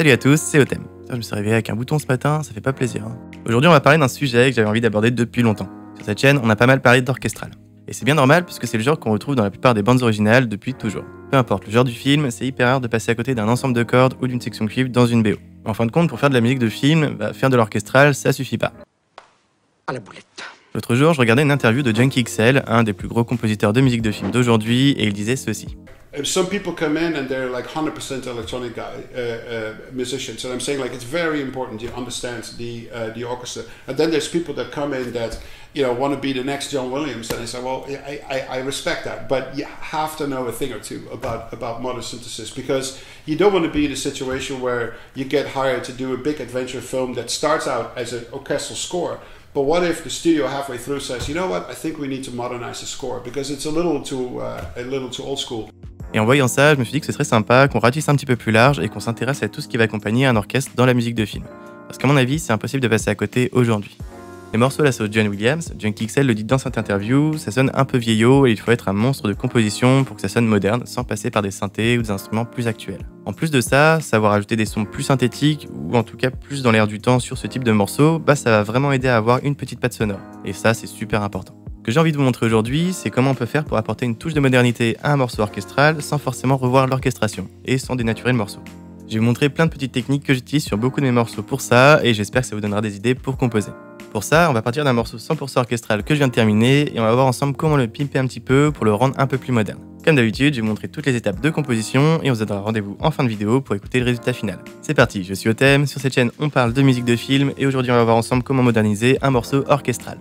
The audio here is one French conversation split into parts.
Salut à tous, c'est Otem. Je me suis réveillé avec un bouton ce matin, ça fait pas plaisir. Aujourd'hui, on va parler d'un sujet que j'avais envie d'aborder depuis longtemps. Sur cette chaîne, on a pas mal parlé d'orchestral. Et c'est bien normal puisque c'est le genre qu'on retrouve dans la plupart des bandes originales depuis toujours. Peu importe le genre du film, c'est hyper rare de passer à côté d'un ensemble de cordes ou d'une section cuivre dans une BO. En fin de compte, pour faire de la musique de film, faire de l'orchestral, ça suffit pas. À la boulette. L'autre jour, je regardais une interview de Junkie XL, un des plus gros compositeurs de musique de film d'aujourd'hui, et il disait ceci. Some people come in and they're like 100% electronic musicians, and I'm saying like it's very important to understand the orchestra. And then there's people that come in that want to be the next John Williams, and I say, well, I respect that, but you have to know a thing or two about modern synthesis, because you don't want to be in a situation where you get hired to do a big adventure film that starts out as an orchestral score. But what if the studio halfway through says, you know what, I think we need to modernize the score because it's a little too old school. Et en voyant ça, je me suis dit que ce serait sympa qu'on ratisse un petit peu plus large et qu'on s'intéresse à tout ce qui va accompagner un orchestre dans la musique de film. Parce qu'à mon avis, c'est impossible de passer à côté aujourd'hui. Les morceaux là, c'est John Williams, Junkie XL le dit dans cette interview, ça sonne un peu vieillot et il faut être un monstre de composition pour que ça sonne moderne sans passer par des synthés ou des instruments plus actuels. En plus de ça, savoir ajouter des sons plus synthétiques ou en tout cas plus dans l'air du temps sur ce type de morceaux, ça va vraiment aider à avoir une petite patte sonore. Et ça, c'est super important. Ce que j'ai envie de vous montrer aujourd'hui, c'est comment on peut faire pour apporter une touche de modernité à un morceau orchestral sans forcément revoir l'orchestration et sans dénaturer le morceau. Je vais vous montrer plein de petites techniques que j'utilise sur beaucoup de mes morceaux pour ça et j'espère que ça vous donnera des idées pour composer. Pour ça, on va partir d'un morceau 100% orchestral que je viens de terminer et on va voir ensemble comment le pimper un petit peu pour le rendre un peu plus moderne. Comme d'habitude, je vais vous montrer toutes les étapes de composition et on se donnera rendez-vous en fin de vidéo pour écouter le résultat final. C'est parti, je suis Otem, sur cette chaîne on parle de musique de film et aujourd'hui on va voir ensemble comment moderniser un morceau orchestral.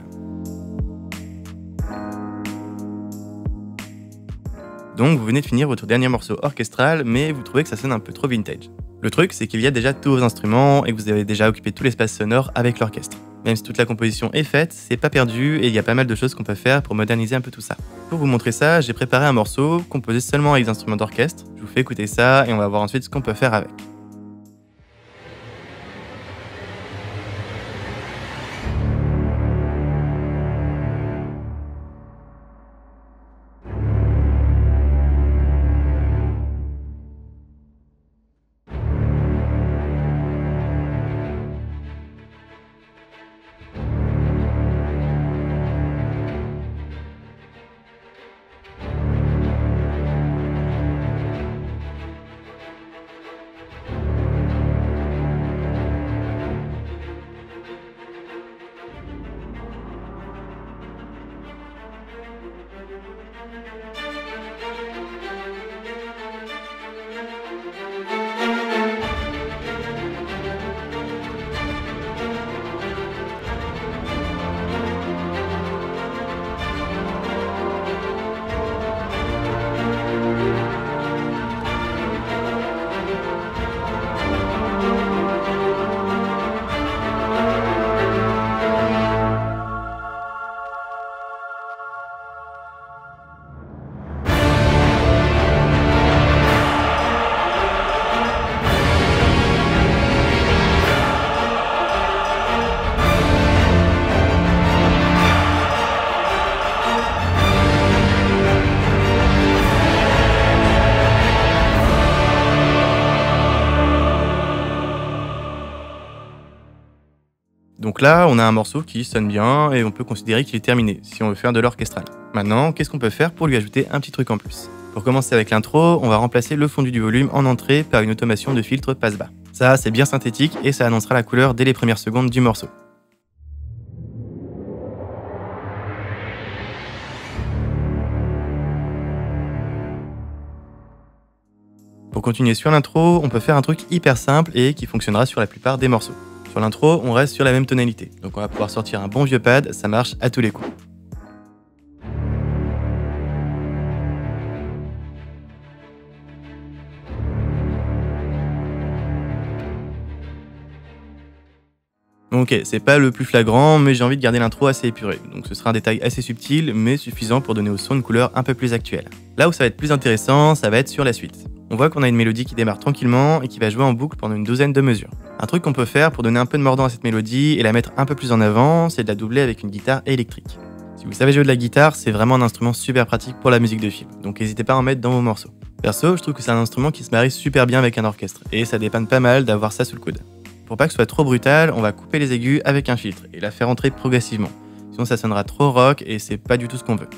Donc vous venez de finir votre dernier morceau orchestral, mais vous trouvez que ça sonne un peu trop vintage. Le truc, c'est qu'il y a déjà tous vos instruments et que vous avez déjà occupé tout l'espace sonore avec l'orchestre. Même si toute la composition est faite, c'est pas perdu et il y a pas mal de choses qu'on peut faire pour moderniser un peu tout ça. Pour vous montrer ça, j'ai préparé un morceau composé seulement avec des instruments d'orchestre. Je vous fais écouter ça et on va voir ensuite ce qu'on peut faire avec. Donc là, on a un morceau qui sonne bien et on peut considérer qu'il est terminé, si on veut faire de l'orchestral. Maintenant, qu'est-ce qu'on peut faire pour lui ajouter un petit truc en plus? Pour commencer avec l'intro, on va remplacer le fondu du volume en entrée par une automation de filtre passe-bas. Ça, c'est bien synthétique et ça annoncera la couleur dès les premières secondes du morceau. Pour continuer sur l'intro, on peut faire un truc hyper simple et qui fonctionnera sur la plupart des morceaux. Sur l'intro, on reste sur la même tonalité, donc on va pouvoir sortir un bon vieux pad, ça marche à tous les coups. Ok, c'est pas le plus flagrant, mais j'ai envie de garder l'intro assez épurée, donc ce sera un détail assez subtil, mais suffisant pour donner au son une couleur un peu plus actuelle. Là où ça va être plus intéressant, ça va être sur la suite. On voit qu'on a une mélodie qui démarre tranquillement et qui va jouer en boucle pendant une douzaine de mesures. Un truc qu'on peut faire pour donner un peu de mordant à cette mélodie et la mettre un peu plus en avant, c'est de la doubler avec une guitare électrique. Si vous savez jouer de la guitare, c'est vraiment un instrument super pratique pour la musique de film, donc n'hésitez pas à en mettre dans vos morceaux. Perso, je trouve que c'est un instrument qui se marie super bien avec un orchestre, et ça dépanne pas mal d'avoir ça sous le coude. Pour pas que ce soit trop brutal, on va couper les aigus avec un filtre et la faire entrer progressivement. Sinon ça sonnera trop rock et c'est pas du tout ce qu'on veut.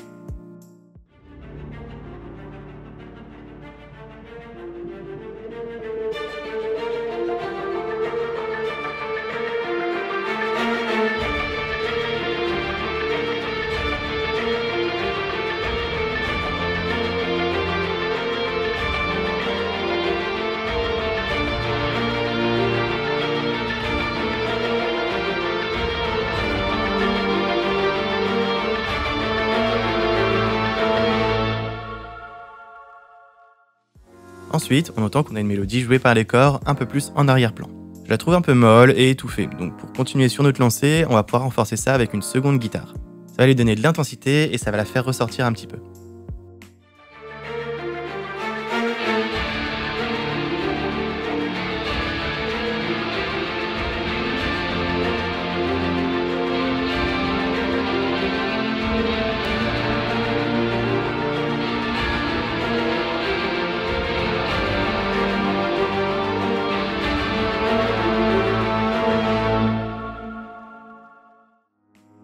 Ensuite, on entend qu'on a une mélodie jouée par les corps un peu plus en arrière-plan. Je la trouve un peu molle et étouffée, donc pour continuer sur notre lancée, on va pouvoir renforcer ça avec une seconde guitare. Ça va lui donner de l'intensité et ça va la faire ressortir un petit peu.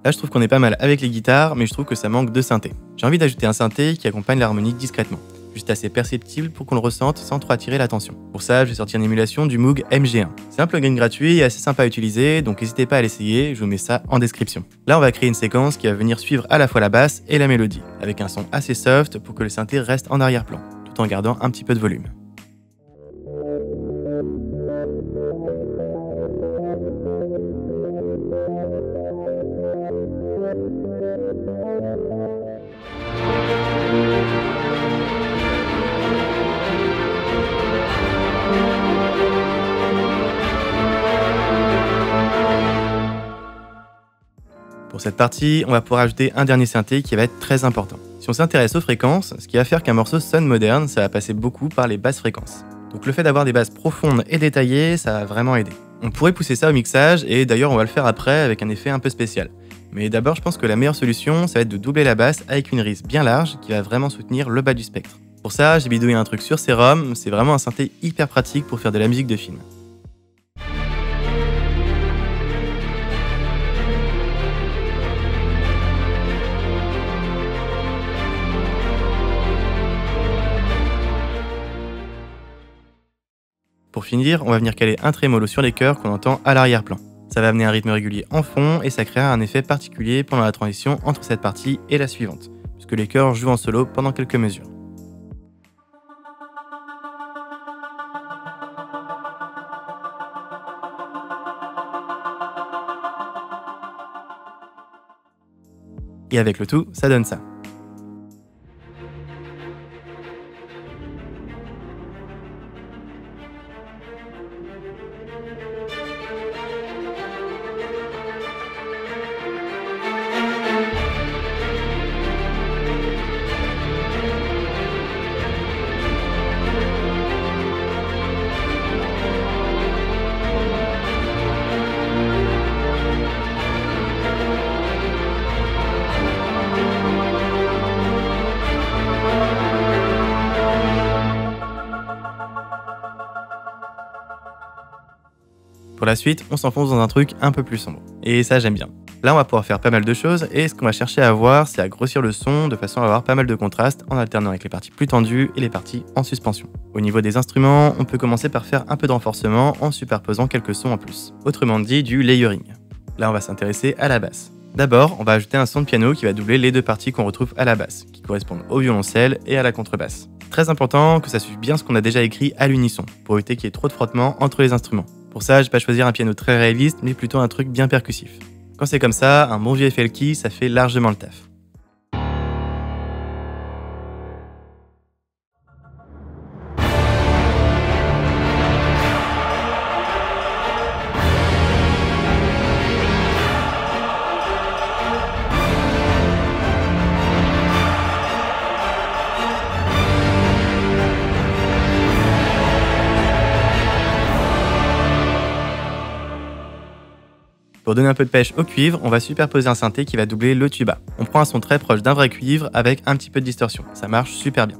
Là, je trouve qu'on est pas mal avec les guitares, mais je trouve que ça manque de synthé. J'ai envie d'ajouter un synthé qui accompagne l'harmonie discrètement, juste assez perceptible pour qu'on le ressente sans trop attirer l'attention. Pour ça, je vais sortir une émulation du Moog MG1. C'est un plugin gratuit et assez sympa à utiliser, donc n'hésitez pas à l'essayer, je vous mets ça en description. Là, on va créer une séquence qui va venir suivre à la fois la basse et la mélodie, avec un son assez soft pour que le synthé reste en arrière-plan, tout en gardant un petit peu de volume. Pour cette partie, on va pouvoir ajouter un dernier synthé qui va être très important. Si on s'intéresse aux fréquences, ce qui va faire qu'un morceau sonne moderne, ça va passer beaucoup par les basses fréquences. Donc le fait d'avoir des basses profondes et détaillées, ça va vraiment aider. On pourrait pousser ça au mixage, et d'ailleurs on va le faire après avec un effet un peu spécial. Mais d'abord je pense que la meilleure solution, ça va être de doubler la basse avec une rise bien large qui va vraiment soutenir le bas du spectre. Pour ça, j'ai bidouillé un truc sur Serum, c'est vraiment un synthé hyper pratique pour faire de la musique de film. Pour finir, on va venir caler un trémolo sur les chœurs qu'on entend à l'arrière-plan. Ça va amener un rythme régulier en fond et ça créera un effet particulier pendant la transition entre cette partie et la suivante, puisque les chœurs jouent en solo pendant quelques mesures. Et avec le tout, ça donne ça. Pour la suite, on s'enfonce dans un truc un peu plus sombre. Et ça, j'aime bien. Là, on va pouvoir faire pas mal de choses, et ce qu'on va chercher à avoir, c'est à grossir le son de façon à avoir pas mal de contraste en alternant avec les parties plus tendues et les parties en suspension. Au niveau des instruments, on peut commencer par faire un peu de renforcement en superposant quelques sons en plus. Autrement dit, du layering. Là, on va s'intéresser à la basse. D'abord, on va ajouter un son de piano qui va doubler les deux parties qu'on retrouve à la basse, qui correspondent au violoncelle et à la contrebasse. Très important que ça suive bien ce qu'on a déjà écrit à l'unisson, pour éviter qu'il y ait trop de frottement entre les instruments. Pour ça, je vais pas choisir un piano très réaliste, mais plutôt un truc bien percussif. Quand c'est comme ça, un bon vieux Felky, ça fait largement le taf. Pour donner un peu de pêche au cuivre, on va superposer un synthé qui va doubler le tuba. On prend un son très proche d'un vrai cuivre avec un petit peu de distorsion. Ça marche super bien.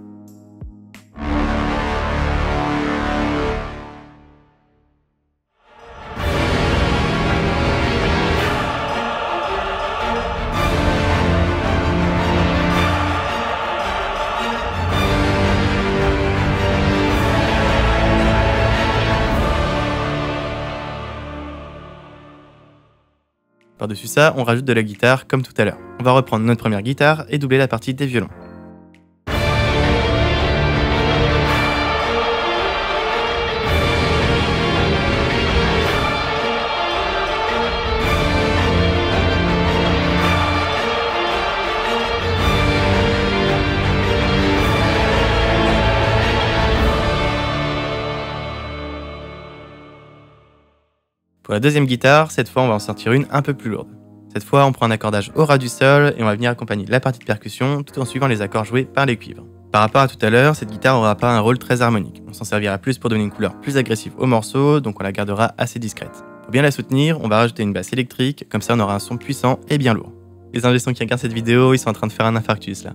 Par-dessus ça, on rajoute de la guitare comme tout à l'heure. On va reprendre notre première guitare et doubler la partie des violons. Pour la deuxième guitare, cette fois on va en sortir une un peu plus lourde. Cette fois on prend un accordage au ras du sol et on va venir accompagner la partie de percussion tout en suivant les accords joués par les cuivres. Par rapport à tout à l'heure, cette guitare n'aura pas un rôle très harmonique. On s'en servira plus pour donner une couleur plus agressive au morceau, donc on la gardera assez discrète. Pour bien la soutenir, on va rajouter une basse électrique, comme ça on aura un son puissant et bien lourd. Les ingé sons qui regardent cette vidéo, ils sont en train de faire un infarctus là.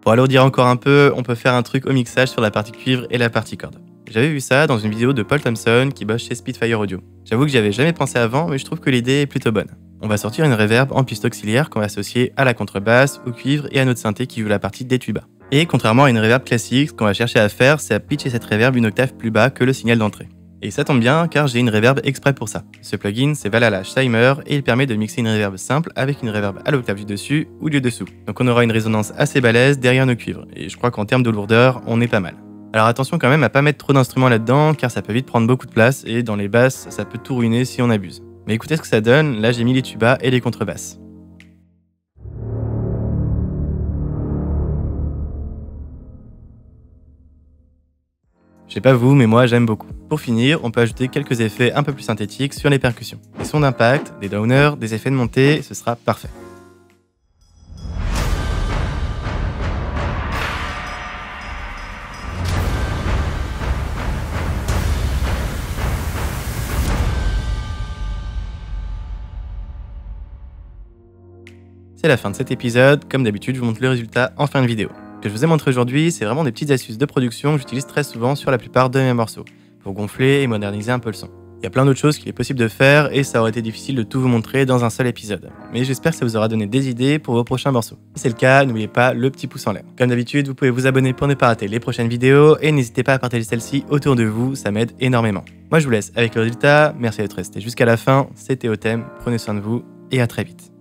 Pour alourdir encore un peu, on peut faire un truc au mixage sur la partie cuivre et la partie corde. J'avais vu ça dans une vidéo de Paul Thompson qui bosse chez Spitfire Audio. J'avoue que j'y avais jamais pensé avant, mais je trouve que l'idée est plutôt bonne. On va sortir une reverb en piste auxiliaire qu'on va associer à la contrebasse, au cuivre et à notre synthé qui joue la partie des tubas. Et contrairement à une reverb classique, ce qu'on va chercher à faire, c'est à pitcher cette reverb une octave plus bas que le signal d'entrée. Et ça tombe bien car j'ai une reverb exprès pour ça. Ce plugin, c'est Valhalla Timer et il permet de mixer une reverb simple avec une reverb à l'octave du dessus ou du dessous. Donc on aura une résonance assez balèze derrière nos cuivres. Et je crois qu'en termes de lourdeur, on est pas mal. Alors attention quand même à pas mettre trop d'instruments là-dedans car ça peut vite prendre beaucoup de place et dans les basses, ça peut tout ruiner si on abuse. Mais écoutez ce que ça donne, là j'ai mis les tubas et les contrebasses. Je sais pas vous, mais moi j'aime beaucoup. Pour finir, on peut ajouter quelques effets un peu plus synthétiques sur les percussions. Des sons d'impact, des downers, des effets de montée, ce sera parfait. C'est la fin de cet épisode, comme d'habitude je vous montre le résultat en fin de vidéo. Ce que je vous ai montré aujourd'hui, c'est vraiment des petites astuces de production que j'utilise très souvent sur la plupart de mes morceaux, pour gonfler et moderniser un peu le son. Il y a plein d'autres choses qu'il est possible de faire et ça aurait été difficile de tout vous montrer dans un seul épisode. Mais j'espère que ça vous aura donné des idées pour vos prochains morceaux. Si c'est le cas, n'oubliez pas le petit pouce en l'air. Comme d'habitude, vous pouvez vous abonner pour ne pas rater les prochaines vidéos et n'hésitez pas à partager celle-ci autour de vous, ça m'aide énormément. Moi je vous laisse avec le résultat, merci d'être resté jusqu'à la fin, c'était Otem, prenez soin de vous et à très vite.